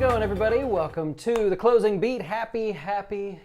going, everybody? Welcome to the Closing Beat. Happy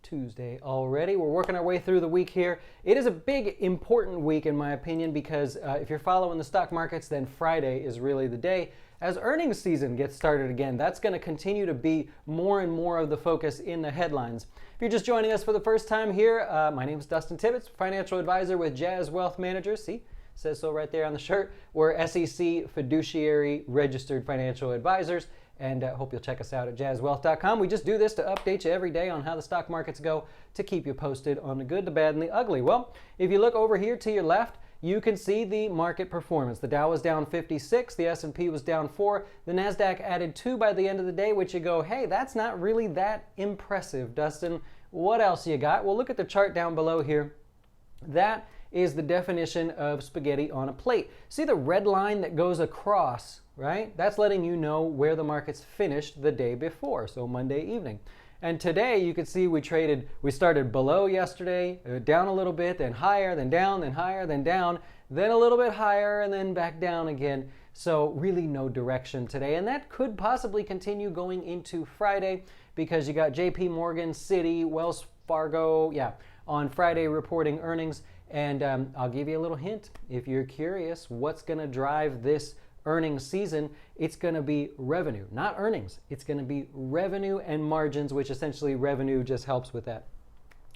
Tuesday already. We're working our way through the week here. It is a big, important week, in my opinion, because if you're following the stock markets, then Friday is really the day as earnings season gets started again. That's going to continue to be more and more of the focus in the headlines. If you're just joining us for the first time here, my name is Dustin Tibbetts, financial advisor with Jazz Wealth Managers. See? Says so right there on the shirt. We're SEC fiduciary registered financial advisors, and hope you'll check us out at jazzwealth.com. We just do this to update you every day on how the stock markets go, to keep you posted on the good, the bad, and the ugly. Well, if you look over here to your left, you can see the market performance. The Dow was down 56, the S&P was down 4, the Nasdaq added 2 by the end of the day, which you go, hey, that's not really that impressive, Dustin. What else you got? Well, look at the chart down below here. That is the definition of spaghetti on a plate. See the red line that goes across, right? That's letting you know where the markets finished the day before, so Monday evening. And today you can see we started below yesterday, down a little bit, then higher, then down, then higher, then down, then a little bit higher, and then back down again. So really no direction today. And that could possibly continue going into Friday, because you got JP Morgan, Citi, Wells Fargo, on Friday reporting earnings. And I'll give you a little hint. If you're curious what's going to drive this earnings season, it's going to be revenue, not earnings. It's going to be revenue and margins, which essentially revenue just helps with that.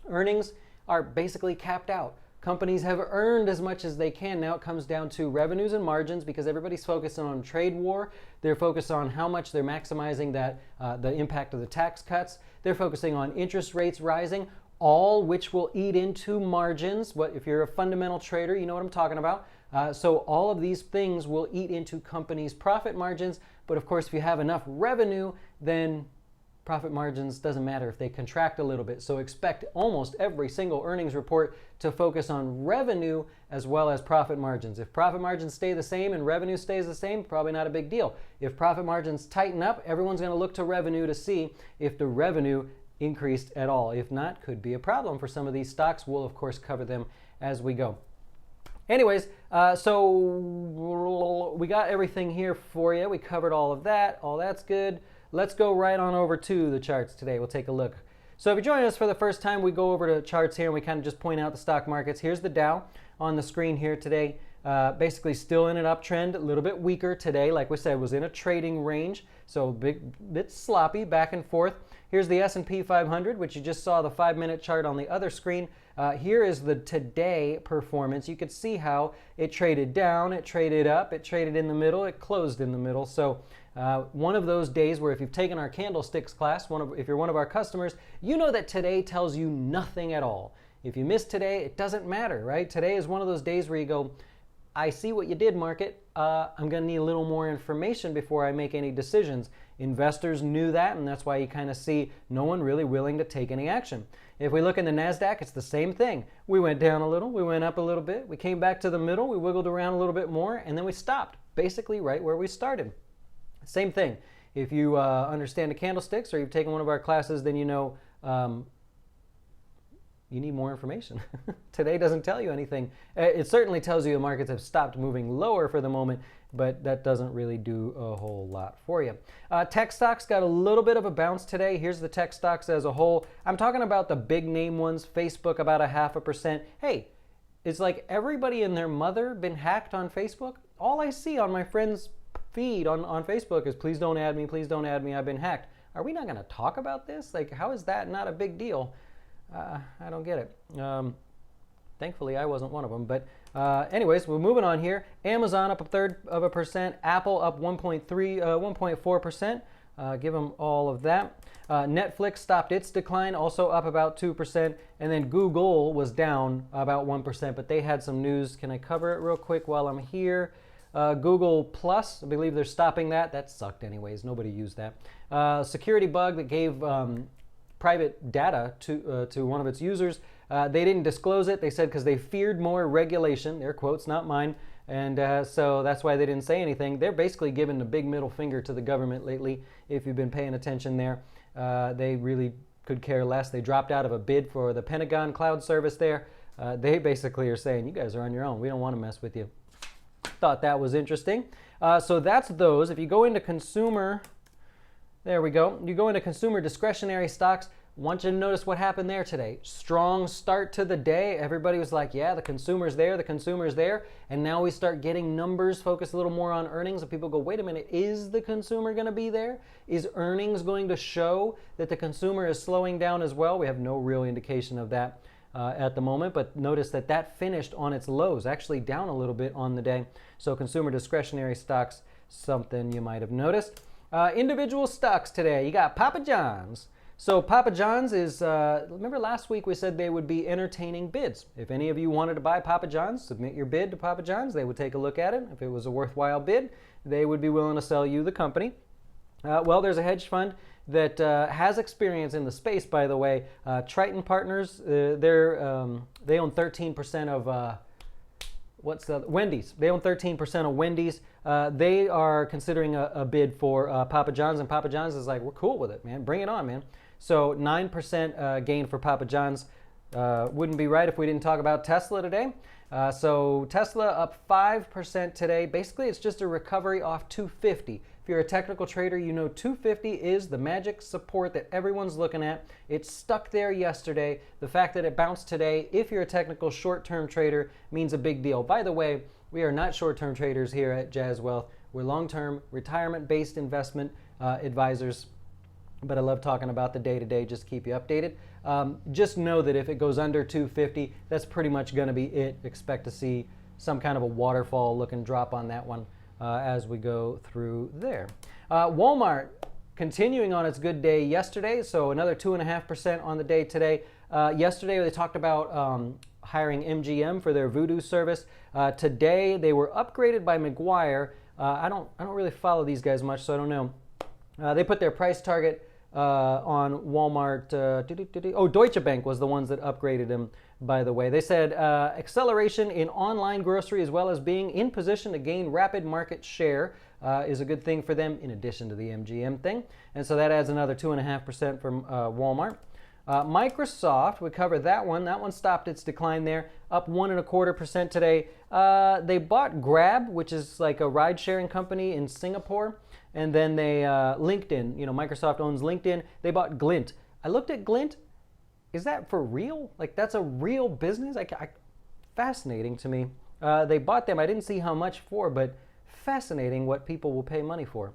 Earnings are basically capped out. Companies have earned as much as they can. Now it comes down to revenues and margins, because everybody's focusing on trade war. They're focused on how much they're maximizing that the impact of the tax cuts. They're focusing on interest rates rising, all which will eat into margins. But if you're a fundamental trader, you know what I'm talking about. So all of these things will eat into companies' profit margins. But of course, if you have enough revenue, then profit margins doesn't matter if they contract a little bit. So expect almost every single earnings report to focus on revenue as well as profit margins. If profit margins stay the same and revenue stays the same, probably not a big deal. If profit margins tighten up, everyone's going to look to revenue to see if the revenue increased at all. If not, could be a problem for some of these stocks. We'll of course cover them as we go. Anyways, so we got everything here for you. We covered all of that. All that's good. Let's go right on over to the charts today. We'll take a look. So if you're joining us for the first time, we go over to charts here and we kind of just point out the stock markets. Here's the Dow on the screen here today. Basically still in an uptrend, a little bit weaker today. Like we said, was in a trading range, so a bit sloppy back and forth. Here's the S&P 500, which you just saw the 5-minute chart on the other screen. Here is the today performance. You could see how it traded down, it traded up, it traded in the middle, it closed in the middle. So one of those days where if you've taken our candlesticks class, if you're one of our customers, you know that today tells you nothing at all. If you miss today, it doesn't matter, right? Today is one of those days where you go, I see what you did, market. I'm going to need a little more information before I make any decisions. Investors knew that, and that's why you kind of see no one really willing to take any action. If we look in the Nasdaq, it's the same thing. We went down a little, we went up a little bit, we came back to the middle, we wiggled around a little bit more, and then we stopped, basically right where we started. Same thing. If you understand the candlesticks or you've taken one of our classes, then you know you need more information. Today doesn't tell you anything. It certainly tells you the markets have stopped moving lower for the moment, but that doesn't really do a whole lot for you. Tech stocks got a little bit of a bounce today. Here's the tech stocks as a whole. I'm talking about the big name ones. Facebook about 0.5%. Hey, it's like everybody and their mother been hacked on Facebook. All I see on my friend's feed on Facebook is please don't add me, I've been hacked. Are we not going to talk about this? Like, how is that not a big deal? I don't get it. Thankfully, I wasn't one of them. But anyways, we're moving on here. Amazon up 0.33%. Apple up 1.4%. Give them all of that. Netflix stopped its decline, also up about 2%. And then Google was down about 1%, but they had some news. Can I cover it real quick while I'm here? Google Plus, I believe they're stopping that. That sucked anyways. Nobody used that. Security bug that gave private data to one of its users. They didn't disclose it. They said because they feared more regulation, their quotes, not mine. And so that's why they didn't say anything. They're basically giving the big middle finger to the government lately, if you've been paying attention there. They really could care less. They dropped out of a bid for the Pentagon cloud service there. They basically are saying, you guys are on your own. We don't want to mess with you. Thought that was interesting. So that's those. If you go into consumer There we go. You go into consumer discretionary stocks. Want you to notice what happened there today. Strong start to the day. Everybody was like, yeah, the consumer's there, the consumer's there. And now we start getting numbers, focus a little more on earnings. And people go, wait a minute, is the consumer going to be there? Is earnings going to show that the consumer is slowing down as well? We have no real indication of that at the moment. But notice that that finished on its lows, actually down a little bit on the day. So consumer discretionary stocks, something you might have noticed. Individual stocks today. You got Papa John's. So Papa John's is, remember last week we said they would be entertaining bids. If any of you wanted to buy Papa John's, submit your bid to Papa John's. They would take a look at it. If it was a worthwhile bid, they would be willing to sell you the company. Well, there's a hedge fund that has experience in the space, by the way. Triton Partners, they own 13% of Wendy's. They own 13% of Wendy's. They are considering a bid for Papa John's, and Papa John's is like, we're cool with it, man. Bring it on, man. So 9% gain for Papa John's. Wouldn't be right if we didn't talk about Tesla today. So Tesla up 5% today. Basically, it's just a recovery off 250. If you're a technical trader, you know 250 is the magic support that everyone's looking at. It's stuck there yesterday. The fact that it bounced today, if you're a technical short-term trader, means a big deal. By the way, we are not short-term traders here at Jazz Wealth. We're long-term, retirement-based investment advisors. But I love talking about the day-to-day, just to keep you updated. Just know that if it goes under 250, that's pretty much going to be it. Expect to see some kind of a waterfall-looking drop on that one as we go through there. Walmart continuing on its good day yesterday, so another 2.5% on the day today. Yesterday they talked about hiring MGM for their Voodoo service. Today they were upgraded by McGuire. I don't really follow these guys much, so I don't know. They put their price target on Walmart. Deutsche Bank was the ones that upgraded them, by the way. They said acceleration in online grocery as well as being in position to gain rapid market share is a good thing for them in addition to the MGM thing. And so that adds another 2.5% from Walmart. Microsoft, we covered that one. That one stopped its decline there, up 1.25% today. They bought Grab, which is like a ride-sharing company in Singapore. And then they, LinkedIn, Microsoft owns LinkedIn. They bought Glint. I looked at Glint. Is that for real? Like, that's a real business? Fascinating to me. They bought them. I didn't see how much for, but fascinating what people will pay money for.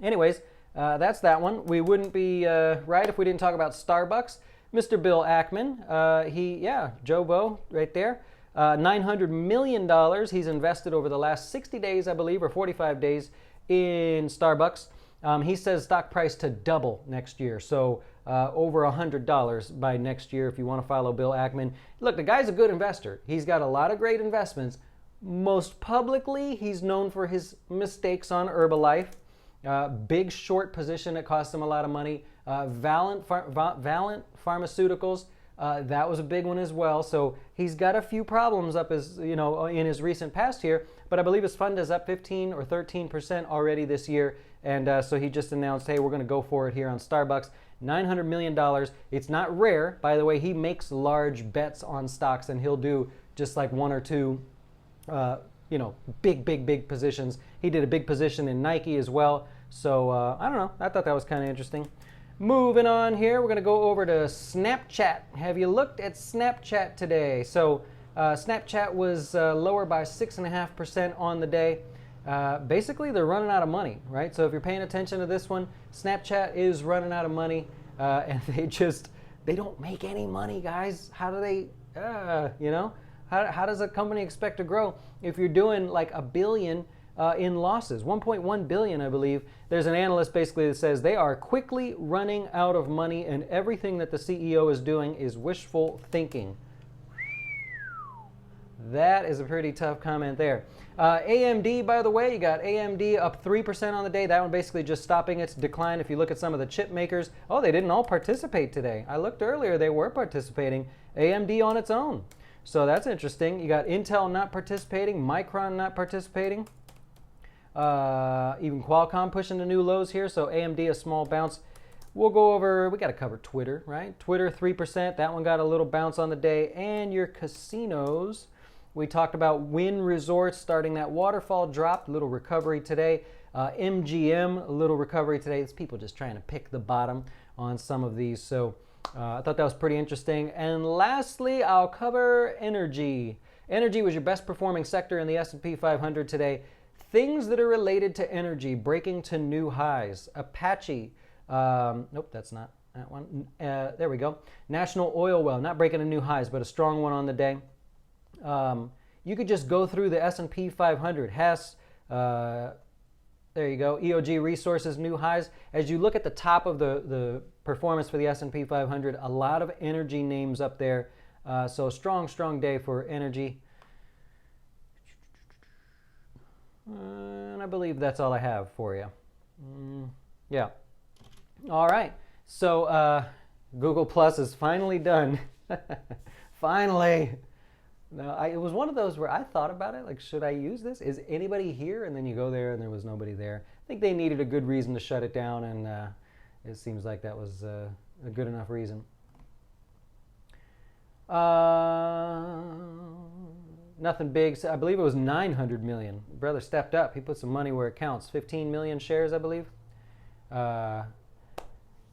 Anyways, that's that one. We wouldn't be right if we didn't talk about Starbucks. Mr. Bill Ackman, Joe Bo right there. $900 million he's invested over the last 60 days, I believe, or 45 days in Starbucks. He says stock price to double next year, so over $100 by next year if you want to follow Bill Ackman. Look, the guy's a good investor. He's got a lot of great investments. Most publicly, he's known for his mistakes on Herbalife. Big short position that cost him a lot of money. Valent Pharmaceuticals, that was a big one as well. So he's got a few problems up in his recent past here. But I believe his fund is up 15 or 13% already this year. And so he just announced, hey, we're going to go for it here on Starbucks. $900 million. It's not rare. By the way, he makes large bets on stocks, and he'll do just like one or two, big positions. He did a big position in Nike as well. So I don't know. I thought that was kind of interesting. Moving on here, we're going to go over to Snapchat. Have you looked at Snapchat today? So Snapchat was lower by 6.5% on the day. Basically, they're running out of money, right? So if you're paying attention to this one, Snapchat is running out of money, and they don't make any money, guys. How do they, how does a company expect to grow if you're doing like $1 billion in losses? 1.1 billion, I believe. There's an analyst basically that says they are quickly running out of money, and everything that the CEO is doing is wishful thinking. That is a pretty tough comment there. AMD, by the way, you got AMD up 3% on the day. That one basically just stopping its decline. If you look at some of the chip makers, they didn't all participate today. I looked earlier, they were participating. AMD on its own. So that's interesting. You got Intel not participating, Micron not participating. Even Qualcomm pushing the new lows here. So AMD, a small bounce. We'll go over, we got to cover Twitter, right? Twitter, 3%. That one got a little bounce on the day. And your casinos. We talked about Wynn Resorts starting that waterfall drop, little recovery today. MGM, a little recovery today. It's people just trying to pick the bottom on some of these. So I thought that was pretty interesting. And lastly, I'll cover energy. Energy was your best performing sector in the S&P 500 today. Things that are related to energy breaking to new highs. Apache, nope, that's not that one. There we go. National Oil Well, not breaking to new highs, but a strong one on the day. You could just go through the S&P 500. Hess, there you go. EOG Resources, new highs. As you look at the top of the performance for the S&P 500, a lot of energy names up there. So a strong day for energy. And I believe that's all I have for you. Yeah. All right. So Google Plus is finally done. Finally. No, it was one of those where I thought about it, like, should I use this? Is anybody here? And then you go there and there was nobody there. I think they needed a good reason to shut it down, and it seems like that was a good enough reason. Nothing big. I believe it was 900 million. Brother stepped up. He put some money where it counts. 15 million shares, I believe.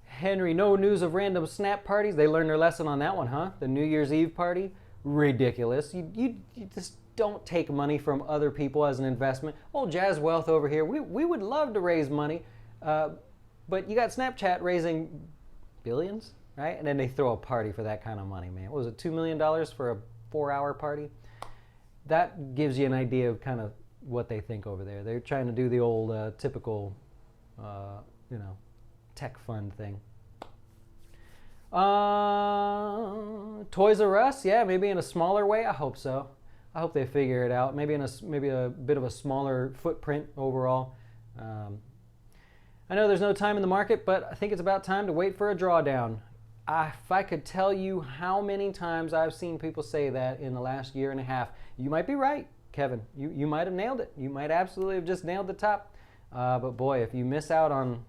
Henry, no news of random snap parties. They learned their lesson on that one, huh? The New Year's Eve party. Ridiculous. You just don't take money from other people as an investment. Old Jazz Wealth over here, we would love to raise money, but you got Snapchat raising billions, right? And then they throw a party for that kind of money, man. What was it, $2 million for a 4-hour party? That gives you an idea of kind of what they think over there. They're trying to do the old typical, tech fund thing. Toys R Us, yeah, maybe in a smaller way. I hope so. I hope they figure it out. Maybe maybe a bit of a smaller footprint overall. I know there's no time in the market, but I think it's about time to wait for a drawdown. If I could tell you how many times I've seen people say that in the last year and a half, you might be right, Kevin. You might have nailed it. You might absolutely have just nailed the top. But boy, if you miss out on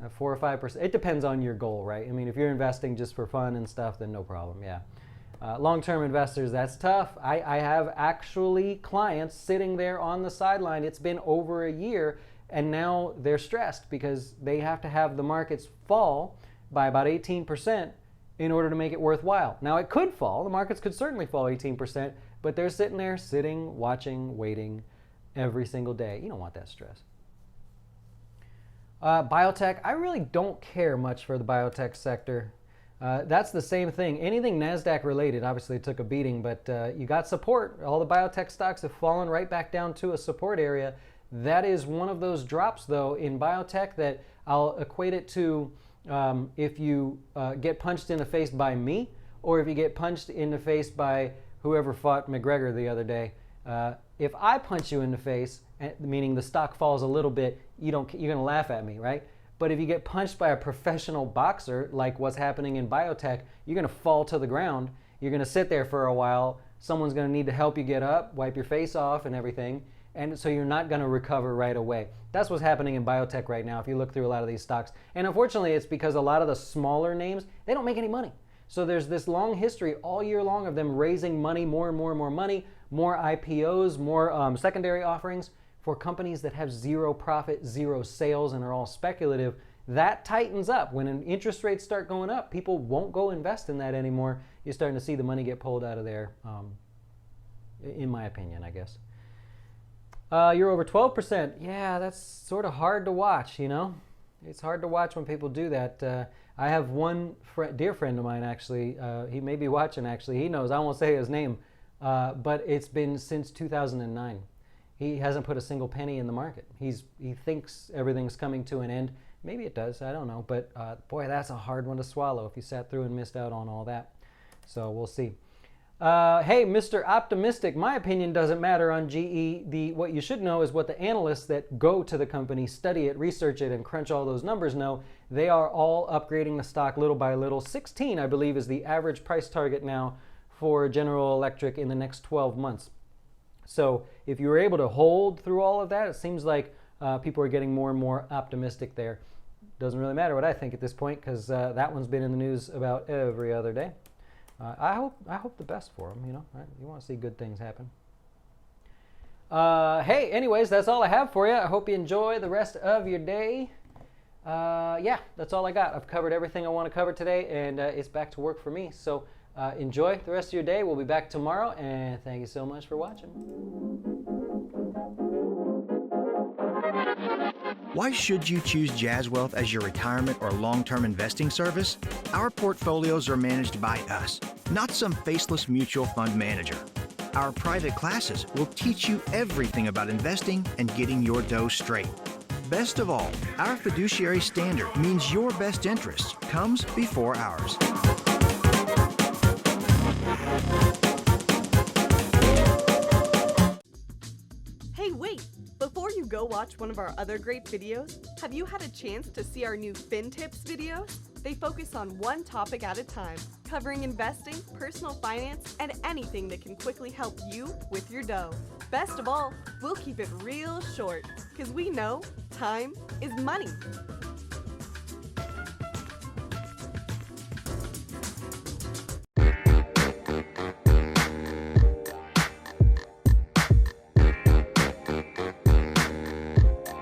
4 or 5%. It depends on your goal, right? I mean, if you're investing just for fun and stuff, then no problem, yeah. Long-term investors, that's tough. I have actually clients sitting there on the sideline. It's been over a year, and now they're stressed because they have to have the markets fall by about 18% in order to make it worthwhile. Now, it could fall. The markets could certainly fall 18%, but they're sitting there, watching, waiting every single day. You don't want that stress. Biotech, I really don't care much for the biotech sector. That's the same thing. Anything Nasdaq related obviously took a beating, but you got support. All the biotech stocks have fallen right back down to a support area. That is one of those drops, though, in biotech that I'll equate it to if you get punched in the face by me, or if you get punched in the face by whoever fought McGregor the other day. If I punch you in the face, meaning the stock falls a little bit, you're going to laugh at me, right? But if you get punched by a professional boxer, like what's happening in biotech, you're going to fall to the ground. You're going to sit there for a while. Someone's going to need to help you get up, wipe your face off and everything. And so you're not going to recover right away. That's what's happening in biotech right now if you look through a lot of these stocks. And unfortunately, it's because a lot of the smaller names, they don't make any money. So there's this long history all year long of them raising money, more and more and more money, more IPOs, more secondary offerings for companies that have zero profit, zero sales, and are all speculative. That tightens up. When interest rates start going up, people won't go invest in that anymore. You're starting to see the money get pulled out of there, in my opinion, I guess. You're over 12%. Yeah, that's sort of hard to watch, you know? It's hard to watch when people do that. I have one dear friend of mine, actually. He may be watching, actually. He knows. I won't say his name. But it's been since 2009. He hasn't put a single penny in the market. He thinks everything's coming to an end. Maybe it does. I don't know. But boy, that's a hard one to swallow if you sat through and missed out on all that. So we'll see. Hey, Mr. Optimistic, my opinion doesn't matter on GE. What you should know is what the analysts that go to the company, study it, research it, and crunch all those numbers know. They are all upgrading the stock little by little. 16, I believe, is the average price target now for General Electric in the next 12 months. So if you were able to hold through all of that, it seems like people are getting more and more optimistic there. Doesn't really matter what I think at this point because that one's been in the news about every other day. I hope the best for them, you know. Right? You want to see good things happen. Hey, anyways, that's all I have for you. I hope you enjoy the rest of your day. Yeah, that's all I got. I've covered everything I want to cover today, and it's back to work for me. So enjoy the rest of your day. We'll be back tomorrow, and thank you so much for watching. Why should you choose Jazz Wealth as your retirement or long-term investing service? Our portfolios are managed by us, not some faceless mutual fund manager. Our private classes will teach you everything about investing and getting your dough straight. Best of all, our fiduciary standard means your best interest comes before ours. Hey, wait! Before you go watch one of our other great videos, have you had a chance to see our new Fin Tips videos? They focus on one topic at a time, covering investing, personal finance, and anything that can quickly help you with your dough. Best of all, we'll keep it real short, because we know time is money.